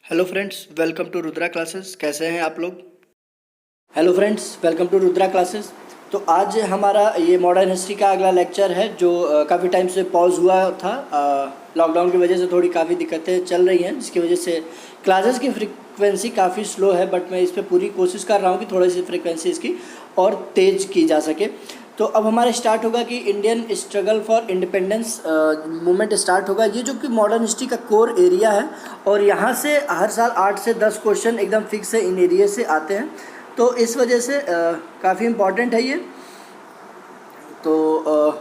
Hello friends, welcome to Rudra classes. कैसे हैं आप लोग? Hello friends, welcome to Rudra classes. तो आज हमारा ये मॉडर्न हिस्ट्री का अगला लेक्चर है जो काफ़ी टाइम से पॉज हुआ था। लॉकडाउन की वजह से थोड़ी काफ़ी दिक्कतें चल रही हैं, जिसकी वजह से क्लासेस की फ्रीक्वेंसी काफ़ी स्लो है, बट मैं इस पर पूरी कोशिश कर रहा हूँ कि थोड़ी सी फ्रीक्वेंसी इसकी और तेज़ की जा सके। तो अब हमारा स्टार्ट होगा कि Indian struggle for independence movement start होगा। ये जो कि मॉडर्न हिस्ट्री का कोर एरिया है और यहाँ से हर साल 8 से 10 क्वेश्चन एकदम फिक्स है, इन एरिया से आते हैं। तो इस वजह से काफ़ी इम्पॉर्टेंट है ये। तो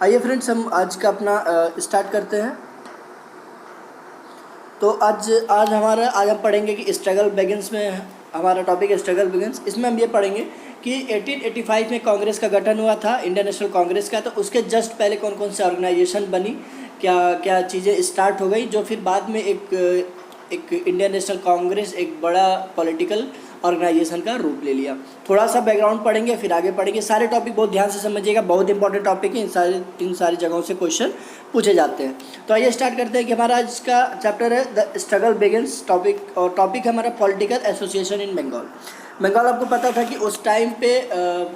आइए फ्रेंड्स, हम आज का अपना स्टार्ट करते हैं। तो आज हम पढ़ेंगे कि स्ट्रगल बिगिंस में हमारा टॉपिक है स्ट्रगल बिगिंस। इसमें हम ये पढ़ेंगे कि 1885 में कांग्रेस का गठन हुआ था, इंडियन नेशनल कांग्रेस का। तो उसके जस्ट पहले कौन कौन से ऑर्गेनाइजेशन बनी, क्या क्या चीज़ें स्टार्ट हो गई, जो फिर बाद में एक इंडियन नेशनल कांग्रेस एक बड़ा पॉलिटिकल ऑर्गेनाइजेशन का रूप ले लिया। थोड़ा सा बैकग्राउंड पढ़ेंगे, फिर आगे पढ़ेंगे। सारे टॉपिक बहुत ध्यान से समझिएगा, बहुत इंपॉर्टेंट टॉपिक है। इन सारी जगहों से क्वेश्चन पूछे जाते हैं। तो आइए स्टार्ट करते हैं कि हमारा आज का चैप्टर है द स्ट्रगल बिगिंस टॉपिक, और टॉपिक है हमारा political association in Bengal. Bengal आपको पता था कि उस टाइम पे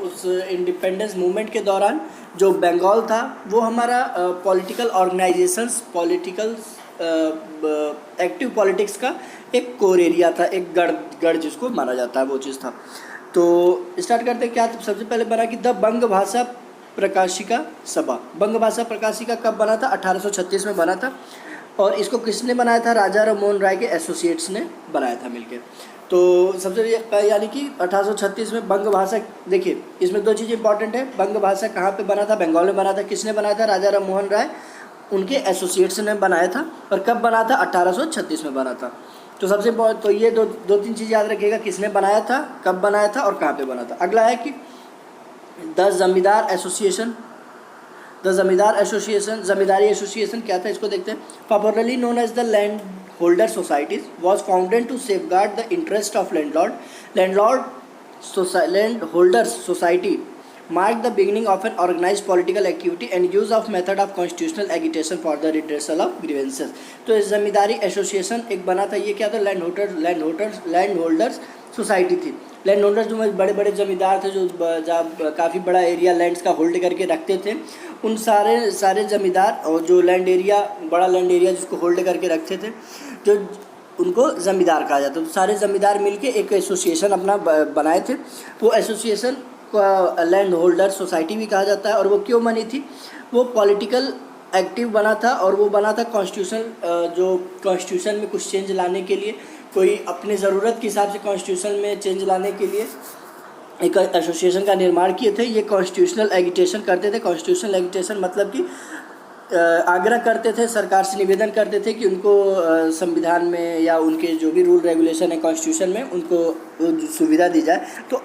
उस इंडिपेंडेंस मूवमेंट के दौरान जो बंगाल था वो हमारा political organisations, political active politics का एक कोर एरिया था, एक गढ़ जिसको माना जाता है, वो चीज़ था। तो स्टार्ट करते हैं। क्या सबसे पहले बना कि द बंग भाषा प्रकाशिका सभा। बंग भाषा प्रकाशिका कब बना था? 1836 में बना था। और इसको किसने बनाया था? राजा राम मोहन राय के एसोसिएट्स ने बनाया था मिलके। तो सबसे यानी कि 1836 में बंग भाषा, देखिए इसमें दो चीज़ इंपॉर्टेंट है। बंग भाषा कहाँ पे बना था? बंगाल में बना था। किसने बनाया था? राजा राम मोहन राय, उनके एसोसिएट्स ने बनाया था। और कब बना था? 1836 में बना था। तो सबसे तो ये दो तीन चीज़ याद रखिएगा, किसने बनाया था, कब बनाया था और कहाँ पे बना था। अगला है कि द जमींदार एसोसिएशन। द जमींदारी एसोसिएशन क्या था, इसको देखते हैं। Popularly known as the land holder societies was founded to safeguard the interest of land holders society marked the beginning of an organized political activity and use of method of constitutional agitation for the redressal of grievances। तो इस जमींदारी association एक बना था। ये क्या था? Land holders society थी। Land holders जो बड़े बड़े जमींदार थे, जो काफ़ी बड़ा एरिया लैंड्स का होल्ड करके रखते थे, उन सारे जमींदार और जो बड़ा लैंड एरिया जिसको होल्ड करके रखते थे, जो उनको जमींदार कहा जाता। तो सारे जमींदार मिलके एक एसोसिएशन अपना बनाए थे। वो एसोसिएशन लैंड होल्डर सोसाइटी भी कहा जाता है। और वो क्यों बनी थी? वो पॉलिटिकल एक्टिव बना था, और वो बना था कॉन्स्टिट्यूशन में कुछ चेंज लाने के लिए, कोई अपने ज़रूरत के हिसाब से कॉन्स्टिट्यूशन में चेंज लाने के लिए एक एसोसिएशन का निर्माण किए थे। ये कॉन्स्टिट्यूशनल एगिटेशन करते थे। कॉन्स्टिट्यूशनल एगिटेशन मतलब कि आग्रह करते थे, सरकार से निवेदन करते थे कि उनको संविधान में या उनके जो भी रूल रेगुलेशन है कॉन्स्टिट्यूशन में, उनको सुविधा दी जाए। तो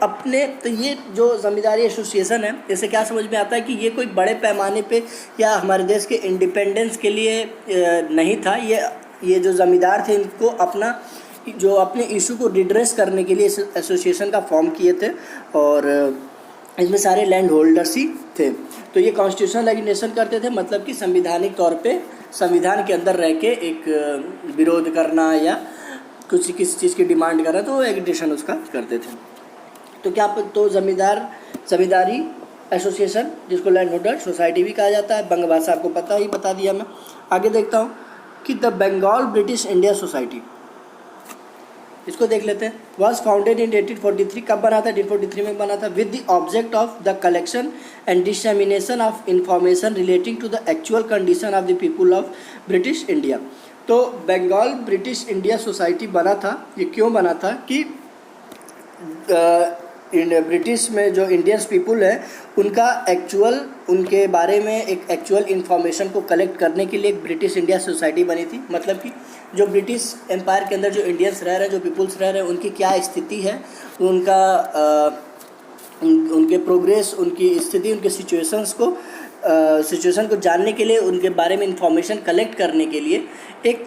ये जो जमींदारी एसोसिएशन है, इससे क्या समझ में आता है कि ये कोई बड़े पैमाने पे या हमारे देश के इंडिपेंडेंस के लिए नहीं था। ये जो जमींदार थे, इनको अपने इशू को रिड्रेस करने के लिए इस एसोसिएशन का फॉर्म किए थे, और इसमें सारे लैंड होल्डर्स ही थे। तो ये कॉन्स्टिट्यूशनल एगिटेशन करते थे, मतलब कि संविधानिक तौर पे संविधान के अंदर रह के एक विरोध करना या किसी चीज़ की डिमांड करना, तो वो एगिटेशन उसका करते थे। तो जमींदारी एसोसिएशन, जिसको लैंड होल्डर सोसाइटी भी कहा जाता है। बंग भाषा आपको बता दिया मैं। आगे देखता हूँ कि the Bengal British India society, इसको देख लेते हैं। Was founded in 1843। कब बना था? 1843 में बना था। With the object of the collection and dissemination of information relating to the actual condition of the people of British India. तो बंगाल ब्रिटिश इंडिया सोसाइटी बना था। ये क्यों बना था कि ब्रिटिश में जो इंडियंस पीपुल है, उनके बारे में एक एक्चुअल इन्फॉर्मेशन को कलेक्ट करने के लिए एक ब्रिटिश इंडिया सोसाइटी बनी थी। मतलब कि जो ब्रिटिश एम्पायर के अंदर जो इंडियंस रह रहे हैं, जो पीपुल्स रह रहे हैं, उनकी क्या स्थिति है, उनके प्रोग्रेस, उनकी स्थिति, उनके सिचुएशन को जानने के लिए, उनके बारे में इंफॉर्मेशन कलेक्ट करने के लिए एक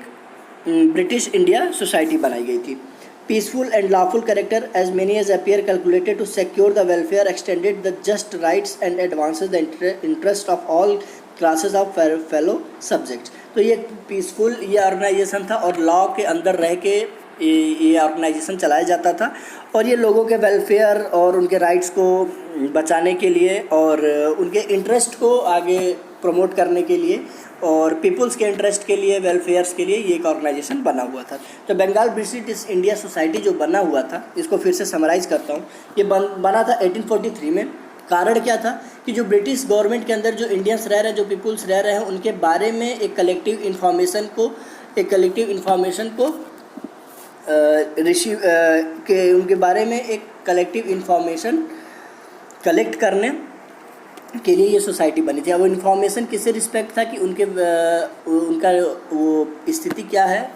ब्रिटिश इंडिया सोसाइटी बनाई गई थी। Peaceful and lawful character, as many as appear calculated to secure the welfare, extended the just rights and advances the interest of all classes of fellow subjects. तो ये peaceful ये organisation था और law के अंदर रह के ये ऑर्गेनाइजेशन चलाया जाता था और ये लोगों के वेलफेयर और उनके राइट्स को बचाने के लिए और उनके इंटरेस्ट को आगे प्रमोट करने के लिए और पीपल्स के इंटरेस्ट के लिए, वेलफेयर्स के लिए ये एक ऑर्गेनाइजेशन बना हुआ था। तो बंगाल ब्रिटिश इंडिया सोसाइटी जो बना हुआ था, इसको फिर से समराइज़ करता हूँ। ये बना था 1843 में। कारण क्या था कि जो ब्रिटिश गवर्नमेंट के अंदर जो इंडियंस रह रहे हैं, जो पीपल्स रह रहे हैं, उनके बारे में एक कलेक्टिव इन्फॉर्मेशन को रिसीव के उनके बारे में एक कलेक्टिव इन्फॉर्मेशन कलेक्ट करने के लिए ये सोसाइटी बनी थी। अब वो इन्फॉर्मेशन किससे रिस्पेक्ट था कि उनका वो स्थिति क्या है,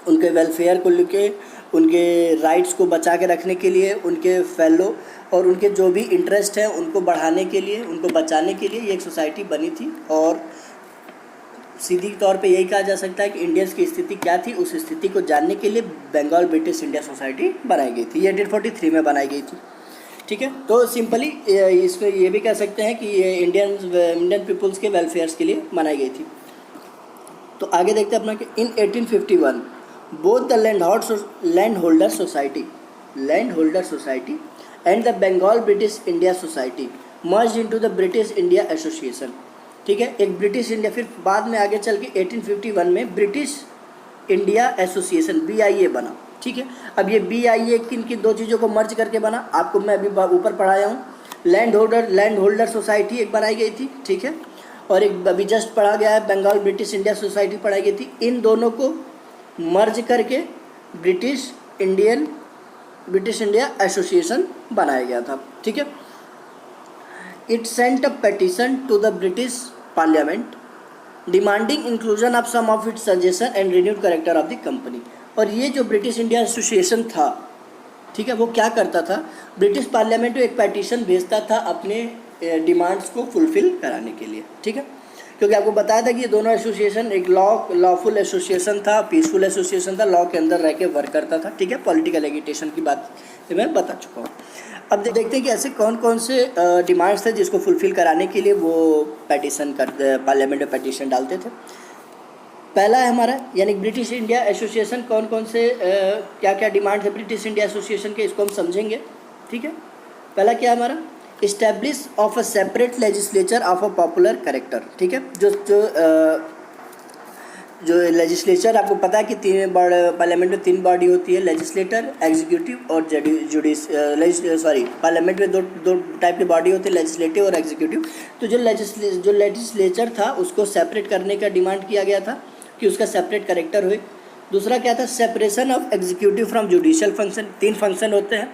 उनके वेलफेयर को लेके, उनके राइट्स को बचा के रखने के लिए, उनके फेलो और उनके जो भी इंटरेस्ट है उनको बढ़ाने के लिए, उनको बचाने के लिए ये एक सोसाइटी बनी थी। और सीधी तौर पे यही कहा जा सकता है कि इंडियंस की स्थिति क्या थी, उस स्थिति को जानने के लिए बंगाल ब्रिटिश इंडिया सोसाइटी बनाई गई थी। ये 1843 में बनाई गई थी। ठीक है, तो सिंपली इसमें ये भी कह सकते हैं कि ये इंडियन पीपल्स के वेलफेयर्स के लिए बनाई गई थी। तो आगे देखते हैं अपना कि in 1851 both the land holder society and the Bengal British India society merge into the British India association. ठीक है, एक ब्रिटिश इंडिया, फिर बाद में आगे चल के 1851 में ब्रिटिश इंडिया एसोसिएशन BIA बना। ठीक है, अब ये BIA किन दो चीज़ों को मर्ज करके बना, आपको मैं अभी ऊपर पढ़ाया हूँ। लैंड होल्डर सोसाइटी एक बनाई गई थी। ठीक है, और एक अभी जस्ट पढ़ा गया है बंगाल ब्रिटिश इंडिया सोसाइटी पढ़ाई गई थी। इन दोनों को मर्ज करके ब्रिटिश इंडिया एसोसिएशन बनाया गया था। ठीक है, it sent a petition to the British parliament demanding inclusion of some of its suggestion and renewed character of the company. और ये जो ब्रिटिश इंडिया एसोसिएशन था, ठीक है, वो क्या करता था, ब्रिटिश पार्लियामेंट में एक पेटिशन भेजता था अपने डिमांड्स को फुलफ़िल कराने के लिए। ठीक है, क्योंकि आपको बताया था कि ये दोनों एसोसिएशन एक लॉफुल एसोसिएशन था, पीसफुल एसोसिएशन था, लॉ के अंदर रह के वर्क करता था। ठीक है, पॉलिटिकल एगिटेशन की बात मैं बता चुका हूँ। अब देखते हैं कि ऐसे कौन कौन से डिमांड्स थे जिसको फुलफ़िल कराने के लिए वो पार्लियामेंट में पेटिशन डालते थे। पहला है हमारा, यानी ब्रिटिश इंडिया एसोसिएशन कौन कौन से क्या क्या डिमांड है ब्रिटिश इंडिया एसोसिएशन के, इसको हम समझेंगे। ठीक है, पहला क्या है हमारा, establish of a separate legislature of a popular character. ठीक है, जो लेजिस्लेचर आपको पता है कि पार्लियामेंट में 3 बॉडी होती है, लेजिस्लेटर, एग्जीक्यूटिव और पार्लियामेंट में दो टाइप की बॉडी होती है, लेजिस्लेटिव और एग्जीक्यूटिव। तो जो लेजिस्लेचर था उसको सेपरेट करने का डिमांड किया गया था कि उसका सेपरेट कैरेक्टर हुए। दूसरा क्या था, separation of executive from judicial function. 3 function होते हैं,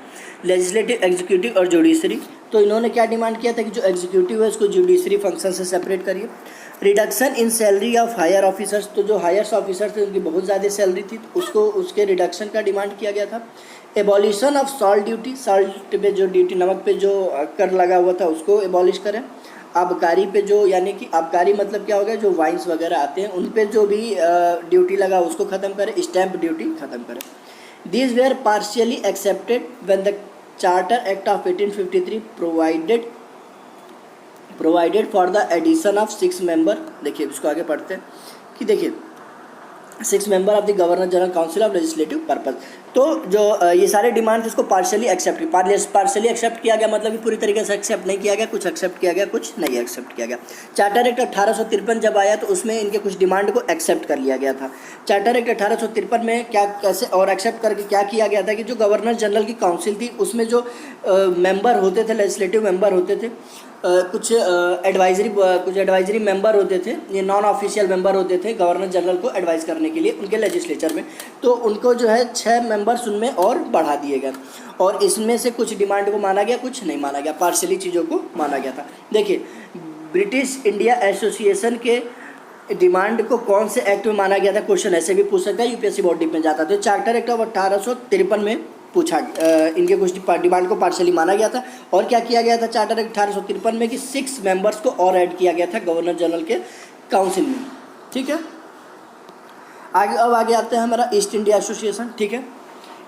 लेजिस्लेटिव, एग्जीक्यूटिव और जुडिशरी। तो इन्होंने क्या डिमांड किया था कि जो एग्जीक्यूटिव है उसको जुडिशरी फंक्शन से सेपरेट करिए। Reduction in salary of higher officers, तो जो हायर ऑफिसर्स थे उनकी बहुत ज़्यादा सैलरी थी, तो उसके रिडक्शन का डिमांड किया गया था। Abolition of salt duty, salt पे जो ड्यूटी, नमक पे जो कर लगा हुआ था उसको एबॉलिश करें। आबकारी पे जो, यानी कि आबकारी मतलब क्या हो गया, जो वाइन्स वगैरह आते हैं उन पे जो भी ड्यूटी लगा उसको ख़त्म करें। स्टैम्प ड्यूटी ख़त्म करें। These were partially accepted when the charter act of 1853 provided for the addition of 6 member. देखिए इसको आगे पढ़ते हैं कि देखिए 6 member of the governor general council of legislative purpose. तो जो ये सारे डिमांड इसको पार्शियली एक्सेप्ट किया गया, मतलब कि पूरी तरीके से एक्सेप्ट नहीं किया गया, कुछ एक्सेप्ट किया गया, कुछ नहीं एक्सेप्ट किया गया। चार्टर एक्ट 1853 जब आया तो उसमें इनके कुछ डिमांड को एक्सेप्ट कर लिया गया था। चार्टर एक्ट 1853 में क्या कैसे और एक्सेप्ट करके क्या किया गया था कि जो गवर्नर जनरल की काउंसिल थी उसमें जो मेंबर होते थे, लेजिस्लेटिव मेंबर होते थे, कुछ एडवाइजरी मेंबर होते थे, ये नॉन ऑफिशियल मेंबर होते थे गवर्नर जनरल को एडवाइस करने के लिए उनके लेजिस्लेचर में। तो उनको जो है 6 मेंबर्स उनमें और बढ़ा दिए गए और इसमें से कुछ डिमांड को माना गया, कुछ नहीं माना गया, पार्शियली चीज़ों को माना गया था। देखिए ब्रिटिश इंडिया एसोसिएशन के डिमांड को कौन से एक्ट में माना गया था, क्वेश्चन ऐसे भी पूछ सकता है, यूपीएससी बोर्ड में जाता। तो चार्टर एक्ट ऑफ 1853 में पूछा, इनके कुछ डिमांड को पार्शियली माना गया था। और क्या किया गया था चार्टर एक्ट 1853 में कि 6 मेंबर्स को और ऐड किया गया था गवर्नर जनरल के काउंसिल में। ठीक है, अब आगे आते हैं हमारा ईस्ट इंडिया एसोसिएशन। ठीक है,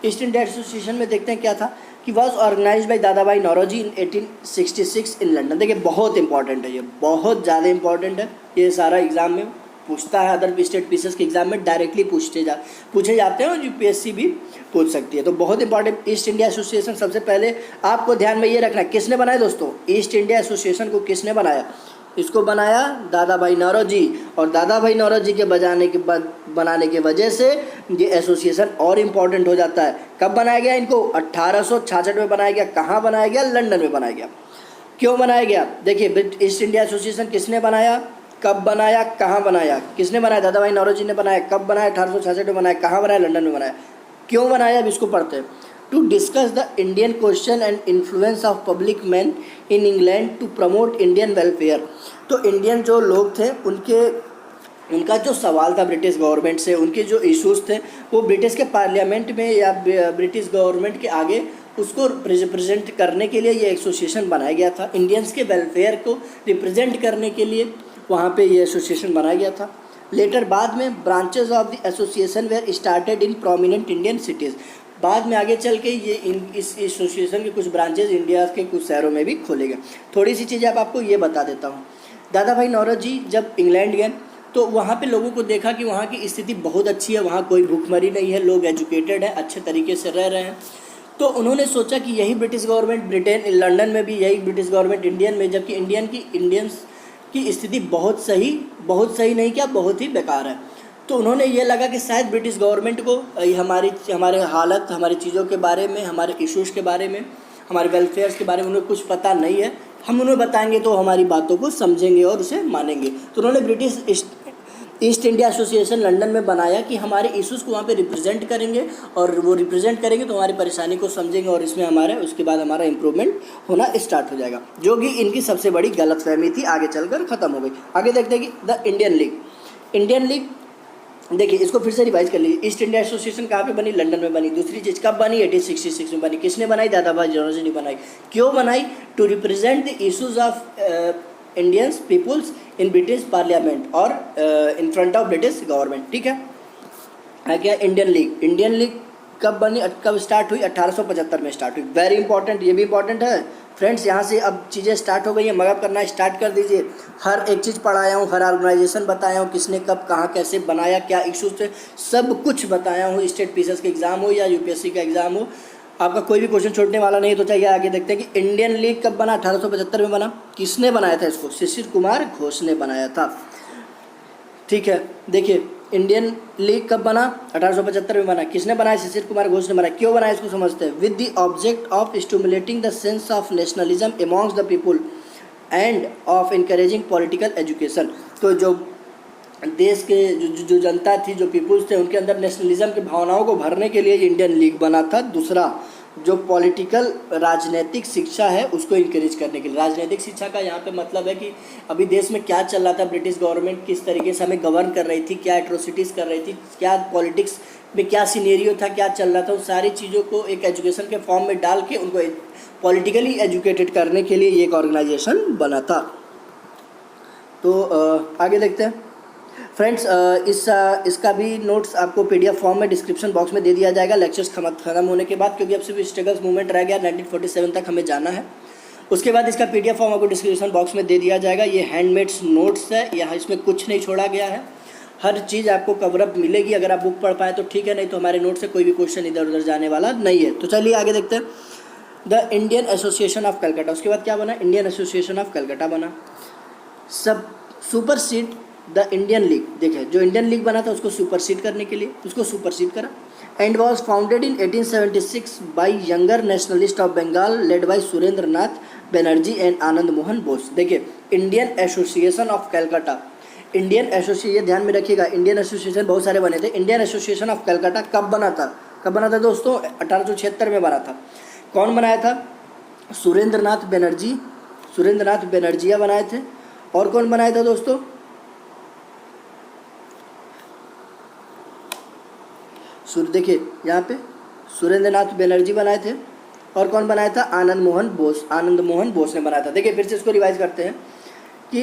ईस्ट इंडिया एसोसिएशन में देखते हैं क्या था कि वॉज ऑर्गेनाइज बाई दादा भाई नौरोजी इन 1866 इन लंदन। देखिए बहुत इंपॉर्टेंट है, ये बहुत ज़्यादा इंपॉर्टेंट है, ये सारा एग्जाम में पूछता है, अदर स्टेट पीसेस के एग्जाम में डायरेक्टली पूछे जाते हैं और यूपीएससी भी पूछ सकती है। तो बहुत इंपॉर्टेंट ईस्ट इंडिया एसोसिएशन, सबसे पहले आपको ध्यान में ये रखना है किसने बनाया दोस्तों, ईस्ट इंडिया एसोसिएशन को किसने बनाया, इसको बनाया दादा भाई नौरोजी। और दादा भाई नौरोजी के बनाने के वजह से ये एसोसिएशन और इम्पॉर्टेंट हो जाता है। कब बनाया गया इनको, 1866 में बनाया गया। कहाँ बनाया गया, लंदन में बनाया गया। क्यों बनाया गया, देखिए ईस्ट इंडिया एसोसिएशन किसने बनाया, कब बनाया, कहाँ बनाया, किसने बनाया, दादा भाई नौरोजी ने बनाया। कब बनाया, 1866 में बनाया। कहाँ बनाया, लंदन में बनाया। क्यों बनाया, अब इसको पढ़ते हैं। To discuss the Indian question and influence of public man in England to promote Indian welfare. तो इंडियन जो लोग थे उनका जो सवाल था ब्रिटिश गवर्नमेंट से, उनके जो इश्यूज थे वो ब्रिटिश के पार्लियामेंट में या ब्रिटिश गवर्नमेंट के आगे उसको रिप्रेजेंट करने के लिए ये एसोसिएशन बनाया गया था। इंडियंस के वेलफेयर को रिप्रेजेंट करने के लिए वहाँ पे ये एसोसिएशन बनाया गया था। लेटर बाद में branches of the association were started in prominent Indian cities. बाद में आगे चल के ये इस एसोसिएशन के कुछ ब्रांचेज इंडिया के कुछ शहरों में भी खोले गए। थोड़ी सी चीज़ें आपको ये बता देता हूँ। दादा भाई नौरोजी जब इंग्लैंड गए तो वहाँ पे लोगों को देखा कि वहाँ की स्थिति बहुत अच्छी है, वहाँ कोई भूखमरी नहीं है, लोग एजुकेटेड है, अच्छे तरीके से रह रहे हैं। तो उन्होंने सोचा कि यही ब्रिटिश गवर्नमेंट ब्रिटेन लंदन में भी यही ब्रिटिश गवर्नमेंट इंडियन में, जबकि इंडियंस की स्थिति बहुत सही नहीं, क्या बहुत ही बेकार है। तो उन्होंने ये लगा कि शायद ब्रिटिश गवर्नमेंट को हमारे हालत, हमारी चीज़ों के बारे में, हमारे इश्यूज़ के बारे में, हमारे वेलफेयर्स के बारे में उन्हें कुछ पता नहीं है, हम उन्हें बताएंगे तो हमारी बातों को समझेंगे और उसे मानेंगे। तो उन्होंने British east India association London में बनाया कि हमारे इश्यूज़ को वहाँ पे रिप्रेजेंट करेंगे, और वो रिप्रेजेंट करेंगे तो हमारी परेशानी को समझेंगे और इसमें उसके बाद हमारा इम्प्रूवमेंट होना स्टार्ट हो जाएगा, जो कि इनकी सबसे बड़ी गलतफहमी थी, आगे चलकर ख़त्म हो गई। आगे देखते हैं कि द इंडियन लीग देखिए इसको फिर से रिवाइज कर लीजिए। ईस्ट इंडिया एसोसिएशन कहाँ पे बनी, लंदन में बनी। दूसरी चीज़ कब बनी, 1866 में बनी। किसने बनाई, दादा भाई नौरोजी ने बनाई। क्यों बनाई, to represent the issues of Indians peoples in British parliament और in front of British government. ठीक है, आ गया इंडियन लीग कब बनी, कब स्टार्ट हुई, 1875 में स्टार्ट हुई। वेरी इंपॉर्टेंट, ये भी इंपॉर्टेंट है फ्रेंड्स। यहाँ से अब चीज़ें स्टार्ट हो गई हैं, मगअप करना स्टार्ट कर दीजिए। हर एक चीज़ पढ़ाया हूँ, हर ऑर्गेनाइजेशन बताया हूँ, किसने कब कहाँ कैसे बनाया, क्या इश्यूज थे, सब कुछ बताया हूँ। स्टेट पीसेस का एग्जाम हो या यूपीएससी का एग्जाम हो, आपका कोई भी क्वेश्चन छोड़ने वाला नहीं। तो चाहिए आगे देखते हैं कि इंडियन लीग कब बना, 1875 में बना। किसने बनाया था इसको, शिशिर कुमार घोष ने बनाया था। ठीक है, देखिए इंडियन लीग कब बना, 1875 में बना। किसने बनाया, शिशिर कुमार घोष ने बनाया। क्यों बनाया इसको समझते हैं। With the object of stimulating the sense of nationalism amongst the people end of encouraging political education. तो जो देश के जो जनता थी, जो पीपुल्स थे, उनके अंदर नेशनलिज्म की भावनाओं को भरने के लिए इंडियन लीग बना था। दूसरा, जो पॉलिटिकल राजनीतिक शिक्षा है उसको इंकरेज करने के लिए। राजनीतिक शिक्षा का यहाँ पे मतलब है कि अभी देश में क्या चल रहा था, ब्रिटिश गवर्नमेंट किस तरीके से हमें गवर्न कर रही थी, क्या एट्रोसिटीज़ कर रही थी, क्या पॉलिटिक्स में क्या सीनेरियो था, क्या चल रहा था, उन सारी चीज़ों को एक एजुकेशन के फॉर्म में डाल के उनको पॉलिटिकली एजुकेटेड करने के लिए ये एक ऑर्गेनाइजेशन बना था। तो आगे देखते हैं फ्रेंड्स। इसका भी नोट्स आपको पीडीएफ फॉर्म में डिस्क्रिप्शन बॉक्स में दे दिया जाएगा लेक्चर्स खत्म होने के बाद, क्योंकि अब सिर्फ स्ट्रगल्स मूवमेंट रह गया, 1947 तक हमें जाना है। उसके बाद इसका पीडीएफ फॉर्म आपको डिस्क्रिप्शन बॉक्स में दे दिया जाएगा। ये हैंडमेड्स नोट्स है, यहाँ इसमें कुछ नहीं छोड़ा गया है, हर चीज़ आपको कवरअप मिलेगी। अगर आप बुक पढ़ पाएँ तो ठीक है, नहीं तो हमारे नोट से कोई भी क्वेश्चन इधर उधर जाने वाला नहीं है। तो चलिए आगे देखते हैं। The Indian association of Calcutta, उसके बाद क्या बना, इंडियन एसोसिएशन ऑफ कलकत्ता बना। सब सुपरसीड द इंडियन लीग, देखिए जो इंडियन लीग बना था उसको सुपरसीड करने के लिए उसको सुपरसीड करा। And was founded in 1876 by younger nationalist of Bengal led by Surendra Nath Banerjee and Anand Mohan Bose. देखिए Indian association of Calcutta, Indian association, ध्यान में रखिएगा, इंडियन एसोसिएशन बहुत सारे बने थे। इंडियन एसोसिएशन ऑफ कलकत्ता कब बना था दोस्तों, 1876 में बना था। कौन बनाया था, सुरेंद्र नाथ बनर्जिया बनाए थे। और कौन बनाया था दोस्तों, देखिए यहाँ पे सुरेंद्र नाथ बनर्जी बनाए थे। और कौन बनाया था, आनंद मोहन बोस ने बनाया था। देखिए फिर से इसको रिवाइज करते हैं कि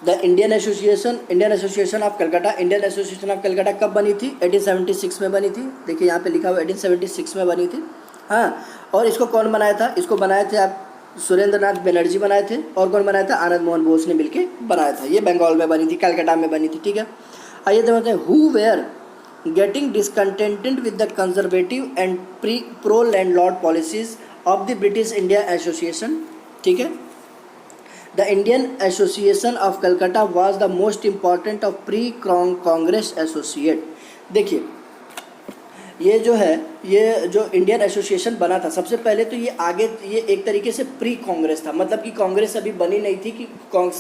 the Indian association of Calcutta कब बनी थी, 1876 में बनी थी। देखिए यहाँ पे लिखा हुआ 1876 में बनी थी। हाँ, और इसको कौन बनाया था? इसको बनाए थे आप सुरेंद्र नाथ बनर्जी बनाए थे, और कौन बनाया था? आनंद मोहन बोस ने मिलके बनाया था। ये बंगाल में बनी थी, कलकत्ता में बनी थी, ठीक है। आइए देखते हैं, who were getting discontented with the conservative and pro landlord policies of the British India association, ठीक है। The Indian association of Calcutta was the most important of pre Congress associate. देखिए, ये जो है, ये जो इंडियन एसोसिएशन बना था सबसे पहले, तो ये आगे ये एक तरीके से प्री कांग्रेस था, मतलब कि कांग्रेस अभी बनी नहीं थी कि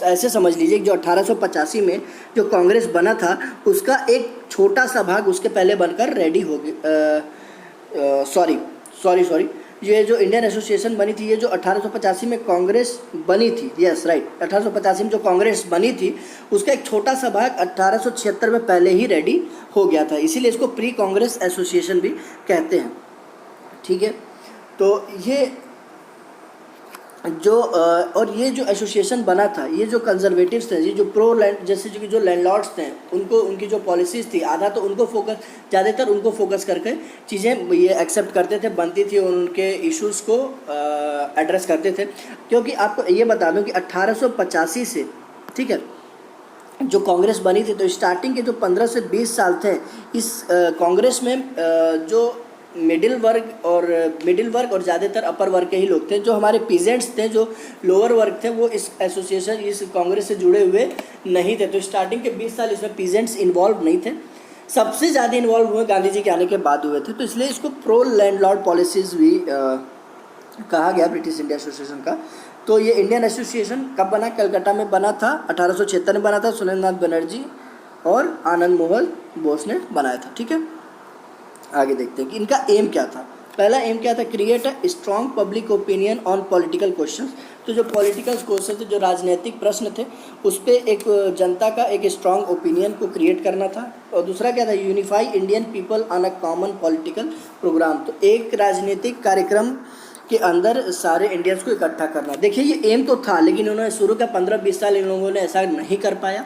ऐसे समझ लीजिए कि जो 1885 में जो कांग्रेस बना था उसका एक छोटा सा भाग उसके पहले बनकर रेडी हो गया। सॉरी, ये जो इंडियन एसोसिएशन बनी थी, ये जो 1885 में कांग्रेस बनी थी, यस राइट, 1885 में जो कांग्रेस बनी थी उसका एक छोटा सा भाग 1876 में पहले ही रेडी हो गया था, इसीलिए इसको प्री कांग्रेस एसोसिएशन भी कहते हैं, ठीक है। तो ये जो और ये जो एसोसिएशन बना था, ये जो कंजर्वेटिव्स थे, ये जो प्रो लैंड जैसे जो लैंडलॉर्ड्स थे, उनको उनकी जो पॉलिसीज़ थी, आधा तो उनको फोकस, ज़्यादातर उनको फोकस करके चीज़ें ये एक्सेप्ट करते थे, बनती थी, उनके इश्यूज़ को एड्रेस करते थे। क्योंकि आपको ये बता दूं कि 1885 से, ठीक है, जो कांग्रेस बनी थी, तो स्टार्टिंग के जो 15 से 20 साल थे इस कांग्रेस में जो मिडिल वर्ग और ज़्यादातर अपर वर्ग के ही लोग थे। जो हमारे पीजेंट्स थे, जो लोअर वर्ग थे, वो इस एसोसिएशन, इस कांग्रेस से जुड़े हुए नहीं थे। तो स्टार्टिंग के 20 साल इसमें पीजेंट्स इन्वॉल्व नहीं थे, सबसे ज़्यादा इन्वॉल्व हुए गांधी जी के आने के बाद हुए थे। तो इसलिए इसको प्रो लैंडलॉर्ड पॉलिसीज़ भी कहा गया ब्रिटिश इंडिया एसोसिएशन का। तो ये इंडियन एसोसिएशन कब बना? कलकत्ता में बना था, 1876 में बना था, सुरेंद्र नाथ बनर्जी और आनंद मोहन बोस ने बनाया था, ठीक है। आगे देखते हैं कि इनका एम क्या था। पहला एम क्या था? Create a strong public opinion on political questions. तो जो पॉलिटिकल क्वेश्चन थे, जो राजनीतिक प्रश्न थे, उस पर एक जनता का एक स्ट्रॉन्ग ओपिनियन को क्रिएट करना था। और दूसरा क्या था? Unify Indian people on a common political program. तो एक राजनीतिक कार्यक्रम के अंदर सारे इंडियंस को इकट्ठा करना। देखिए, ये एम तो था, लेकिन उन्होंने शुरू का 15-20 साल इन लोगों ने ऐसा नहीं कर पाया।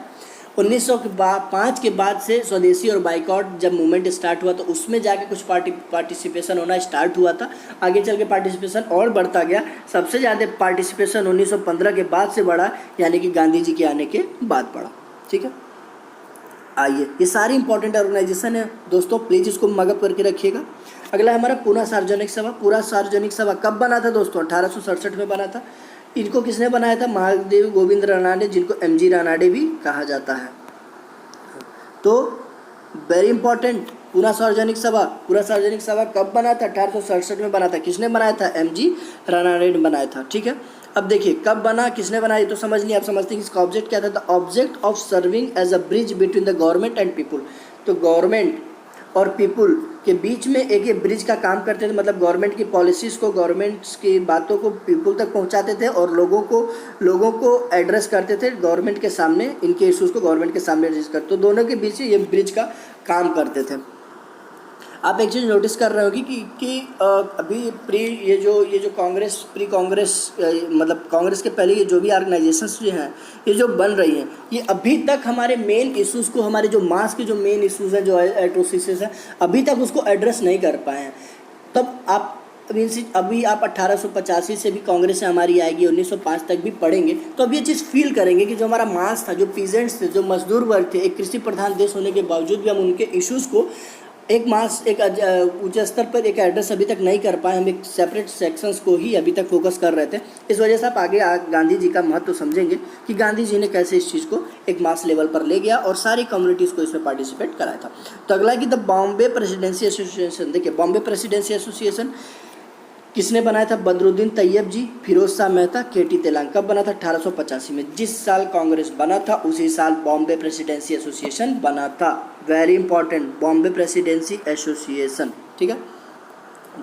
1905 के बाद से स्वदेशी और बाइकआउट जब मूवमेंट स्टार्ट हुआ, तो उसमें जाके कुछ पार्टिसिपेशन होना स्टार्ट हुआ था। आगे चल के पार्टिसिपेशन और बढ़ता गया। सबसे ज़्यादा पार्टिसिपेशन 1915 के बाद से बढ़ा, यानी कि गांधी जी के आने के बाद बढ़ा, ठीक है। आइए, ये सारी इंपॉर्टेंट ऑर्गेनाइजेशन है दोस्तों, प्लीज़ इसको मगअप करके रखिएगा। अगला हमारा पूना सार्वजनिक सभा। पूरा सार्वजनिक सभा कब बना था दोस्तों? 1867 में बना था। इनको किसने बनाया था? महादेव गोविंद रानाडे, जिनको MG रानाडे भी कहा जाता है। तो वेरी इंपॉर्टेंट, पूना सार्वजनिक सभा। पूरा सार्वजनिक सभा कब बना था? 1867 में बना था। किसने बनाया था? MG रानाडे ने बनाया था, ठीक है। अब देखिए, कब बना, किसने बनाया, तो समझ नहीं। आप समझते हैं इसका ऑब्जेक्ट क्या था? The object of serving as a bridge between the government and people. तो गवर्नमेंट और पीपुल के बीच में एक ये ब्रिज का काम करते थे, मतलब गवर्नमेंट की पॉलिसीज़ को, गवर्नमेंट्स की बातों को पीपुल तक पहुंचाते थे और लोगों को एड्रेस करते थे गवर्नमेंट के सामने, इनके इश्यूज़ को गवर्नमेंट के सामने एड्रेस करते। तो दोनों के बीच ये ब्रिज का काम करते थे। आप एक चीज़ नोटिस कर रहे होगी कि अभी ये जो कांग्रेस, प्री कांग्रेस, मतलब कांग्रेस के पहले ये जो भी ऑर्गेनाइजेशंस जो हैं, ये जो बन रही हैं, ये अभी तक हमारे मेन इश्यूज़ को, हमारे जो मास के जो मेन इश्यूज़ हैं, जो एट्रोसिटीज़ हैं, अभी तक उसको एड्रेस नहीं कर पाए हैं। तब आप अभी आप 1885 से भी कांग्रेस से हमारी आएगी, 1905 तक भी पढ़ेंगे, तो अब ये चीज़ फील करेंगे कि जो हमारा मास था, जो पीजेंट्स थे, जो मजदूर वर्ग थे, एक कृषि प्रधान देश होने के बावजूद भी हम उनके इश्यूज़ को एक ऊंचे स्तर पर एक एड्रेस अभी तक नहीं कर पाए। हम एक सेपरेट सेक्शंस को ही अभी तक फोकस कर रहे थे। इस वजह से आप आगे गांधी जी का महत्व समझेंगे कि गांधी जी ने कैसे इस चीज़ को एक मास लेवल पर ले गया और सारी कम्युनिटीज़ को इसमें पार्टिसिपेट कराया था। तो अगला है कि द बॉम्बे प्रेसिडेंसी एसोसिएशन। देखिए, बॉम्बे प्रेसिडेंसी एसोसिएशन किसने बनाया था? बदरुद्दीन तैयब जी, फिरोज शाह मेहता, KT तेलांग। कब बना था? 1885 में। जिस साल कांग्रेस बना था उसी साल बॉम्बे प्रेसिडेंसी एसोसिएशन बना था। Very important, Bombay presidency association, ठीक है।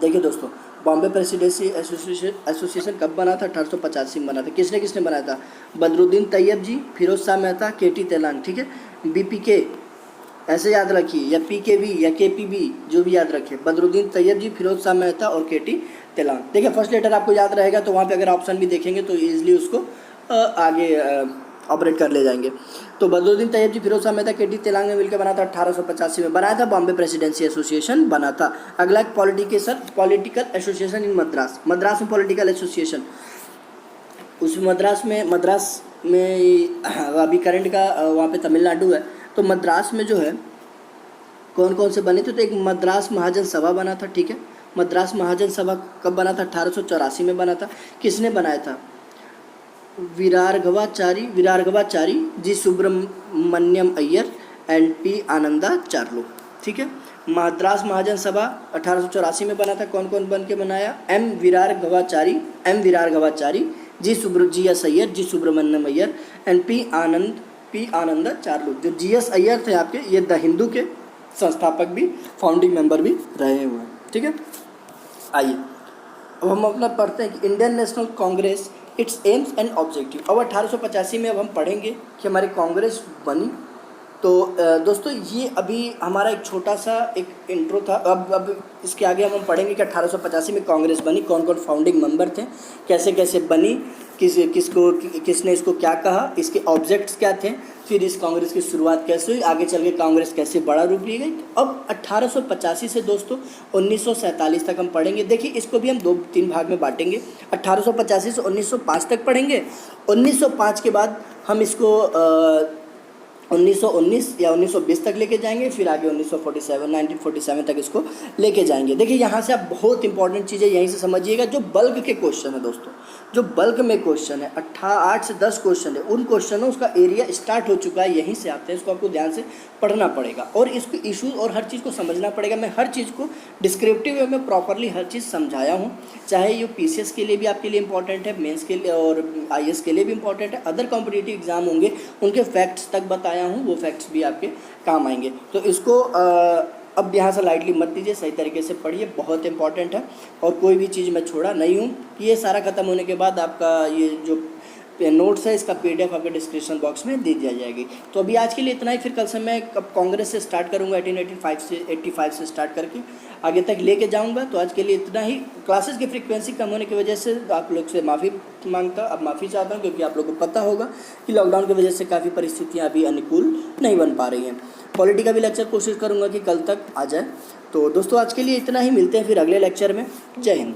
देखिए दोस्तों, बॉम्बे प्रेसिडेंसी एसोसिएशन कब बना था? 1885 में बना था। किसने बनाया था? बदरुद्दीन तैयब जी, फिरोज शाह मेहता, KT तेलांग, ठीक है। BPK ऐसे याद रखिए, या PKB या KPB, जो भी याद रखिए। बदरुद्दीन तैयब जी, फिरोज शाह मेहता और KT तेलांग। देखिए, फर्स्ट लेटर आपको याद रहेगा, तो वहाँ पे अगर ऑप्शन भी देखेंगे तो ईजिली उसको आगे ऑपरेट कर ले जाएंगे। तो बदरुद्दीन तैयब जी फिरोज शाह मेहता के.डी. तेलांग ने मिलकर बना था 1885 में, बनाया था बॉम्बे प्रेसिडेंसी एसोसिएशन बना था। अगला political association in Madras, Madras में पॉलिटिकल एसोसिएशन, उस मद्रास में अभी करंट का वहाँ पे तमिलनाडु है, तो मद्रास में जो है कौन कौन से बने थे, तो एक मद्रास महाजन सभा बना था, ठीक है। मद्रास महाजन सभा कब बना था, 1884 में बना था। किसने बनाया था, विरारघवाचारी जी सुब्रमण्यम अय्यर एंड पी आनंदाचार्लू, ठीक है। मद्रास महाजन सभा 1884 में बना था, कौन कौन बन के बनाया, M Viraraghavachari, G S Iyer, G Subramania Iyer and P Anandacharlu. जो जी एस अय्यर थे आपके, ये द हिंदू के संस्थापक भी, फाउंडिंग मेंबर भी रहे हुए हैं, ठीक है। आइए अब हम अपना पढ़ते हैं कि Indian national Congress it's AIIMS and objective. अब 1885 में अब हम पढ़ेंगे कि हमारी कांग्रेस बनी। तो दोस्तों ये अभी हमारा एक छोटा सा एक इंट्रो था। अब इसके आगे हम पढ़ेंगे कि 1885 में कांग्रेस बनी, कौन कौन फाउंडिंग मेंबर थे, कैसे कैसे बनी, किसने इसको क्या कहा, इसके ऑब्जेक्ट्स क्या थे, फिर इस कांग्रेस की शुरुआत कैसे हुई, आगे चल के कांग्रेस कैसे बड़ा रूप ली गई। अब 1885 से दोस्तों 1947 तक हम पढ़ेंगे। देखिए इसको भी हम 2-3 भाग में बांटेंगे। 1885 से 1905 तक पढ़ेंगे। 1905 के बाद हम इसको 1919 या 1920 तक लेके जाएंगे, फिर आगे 1947 तक इसको लेके जाएंगे। देखिए यहाँ से आप बहुत इंपॉर्टेंट चीज़ें यहीं से समझिएगा। जो बल्क के क्वेश्चन है दोस्तों, जो बल्क में क्वेश्चन है, 8 से 10 क्वेश्चन है, उन क्वेश्चनों उसका एरिया स्टार्ट हो चुका है, यहीं से आते हैं। इसको आपको ध्यान से पढ़ना पड़ेगा और इसको इशूज़ और हर चीज़ को समझना पड़ेगा। मैं हर चीज़ को डिस्क्रिप्टिव वे में प्रॉपरली हर चीज़ समझाया हूँ, चाहे ये पीसीएस के लिए भी आपके लिए इंपॉर्टेंट है, मेंस के लिए और आईएएस के लिए भी इंपॉर्टेंट है, अदर कॉम्पिटिटिव एग्जाम होंगे उनके फैक्ट्स तक बताया हूँ, वो फैक्ट्स भी आपके काम आएंगे। तो इसको अब यहाँ से लाइटली मत लीजिए, सही तरीके से पढ़िए, बहुत इंपॉर्टेंट है और कोई भी चीज़ मैं छोड़ा नहीं हूँ। ये सारा खत्म होने के बाद आपका ये जो नोट्स है इसका पीडीएफ आपके डिस्क्रिप्शन बॉक्स में दे दिया जाएगी। तो अभी आज के लिए इतना ही, फिर कल से मैं अब कांग्रेस से स्टार्ट करूँगा, 1885 से स्टार्ट करके आगे तक लेके जाऊँगा। तो आज के लिए इतना ही। क्लासेस की फ्रीक्वेंसी कम होने की वजह से आप लोग से माफ़ी मांगता, अब माफ़ी चाहता हूँ, क्योंकि आप लोग को पता होगा कि लॉकडाउन की वजह से काफ़ी परिस्थितियाँ अभी अनुकूल नहीं बन पा रही हैं। पॉलिटी का भी लेक्चर कोशिश करूँगा कि कल तक आ जाए। तो दोस्तों आज के लिए इतना ही, मिलते हैं फिर अगले लेक्चर में। जय हिंद।